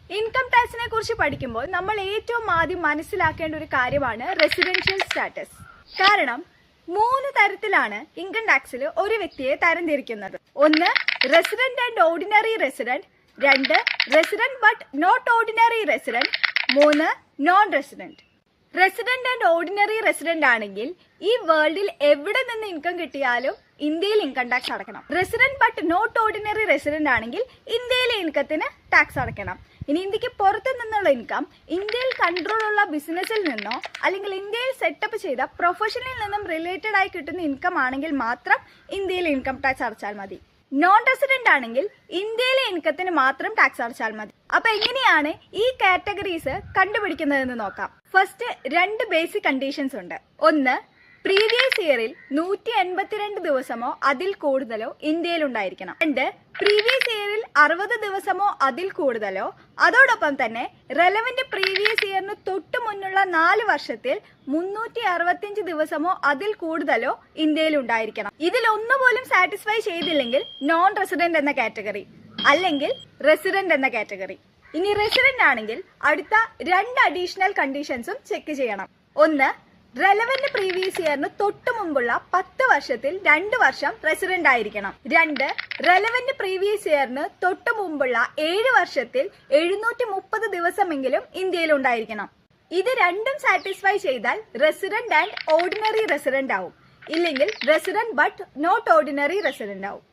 Income ടാക്സിനെ കുറിച്ച് പഠിക്കുമ്പോൾ നമ്മൾ ഏറ്റവും ആദ്യം മനസ്സിലാക്കേണ്ട ഒരു കാര്യമാണ് റെസിഡൻഷ്യൽ സ്റ്റാറ്റസ്. കാരണം 3 തരത്തിലാണ് ഇൻകം ടാക്സിൽ ഒരു വ്യക്തിയെ തരംതിരിക്കുന്നത്. 1 resident and ordinary resident, 2 resident but not ordinary resident, 3 non resident. Resident and ordinary resident ആണെങ്കിൽ ഈ വേൾഡിൽ എവിടെ നിന്ന് ഇൻകം കിട്ടിയാലും ഇന്ത്യയിൽ ഇൻകം ടാക്സ് അടക്കണം. Resident but not ordinary resident ആണെങ്കിൽ ഇന്ത്യയിലെ ഇൻകത്തിന് ടാക്സ് അടക്കണം. ഇനി ഇന്ത്യക്ക് പുറത്തു നിന്നുള്ള ഇൻകം ഇന്ത്യയിൽ കൺട്രോൾ ഉള്ള ബിസിനസ്സിൽ നിന്നോ അല്ലെങ്കിൽ ഇന്ത്യയിൽ സെറ്റപ്പ് ചെയ്ത പ്രൊഫഷനിൽ നിന്നും റിലേറ്റഡ് ആയി കിട്ടുന്ന ഇൻകം ആണെങ്കിൽ മാത്രം ഇന്ത്യയിൽ ഇൻകം ടാക്സ് അടച്ചാൽ മതി. നോൺ റെസിഡന്റ് ആണെങ്കിൽ ഇന്ത്യയിലെ ഇൻകത്തിന് മാത്രം ടാക്സ് അടച്ചാൽ മതി. അപ്പൊ എങ്ങനെയാണ് ഈ കാറ്റഗറീസ് കണ്ടുപിടിക്കുന്നതെന്ന് നോക്കാം. ഫസ്റ്റ് 2 ബേസിക് കണ്ടീഷൻസ് ഉണ്ട്. 1 പ്രീവിയസ് ഇയറിൽ 182 ദിവസമോ അതിൽ കൂടുതലോ ഇന്ത്യയിൽ ഉണ്ടായിരിക്കണം. 2 പ്രീവിയസ് ഇയറിൽ 60 ദിവസമോ അതിൽ കൂടുതലോ, അതോടൊപ്പം തന്നെ റെലവന്റ് പ്രീവിയസ് ഇയറിന് തൊട്ട് മുന്നുള്ള 4 വർഷത്തിൽ 365 ദിവസമോ അതിൽ കൂടുതലോ ഇന്ത്യയിൽ ഉണ്ടായിരിക്കണം. ഇതിൽ ഒന്നുപോലും സാറ്റിസ്ഫൈ ചെയ്തില്ലെങ്കിൽ നോൺ റെസിഡന്റ് എന്ന കാറ്റഗറി, അല്ലെങ്കിൽ റെസിഡന്റ് എന്ന കാറ്റഗറി. ഇനി റെസിഡന്റ് ആണെങ്കിൽ അടുത്ത 2 അഡീഷണൽ കണ്ടീഷൻസും ചെക്ക് ചെയ്യണം. 1 റെലവന്റ് പ്രീവിയസ് ഇയറിന് തൊട്ട് മുമ്പുള്ള 10 വർഷത്തിൽ 2 വർഷം റെസിഡന്റ് ആയിരിക്കണം. 2 റെലവന്റ് പ്രീവിയസ് ഇയറിന് തൊട്ട് മുമ്പുള്ള 7 വർഷത്തിൽ 730 ദിവസമെങ്കിലും ഇന്ത്യയിൽ ഉണ്ടായിരിക്കണം. ഇത് രണ്ടും സാറ്റിസ്ഫൈ ചെയ്താൽ റെസിഡന്റ് ആൻഡ് ഓർഡിനറി റെസിഡന്റ് ആവും, ഇല്ലെങ്കിൽ resident but not ordinary resident ആവും.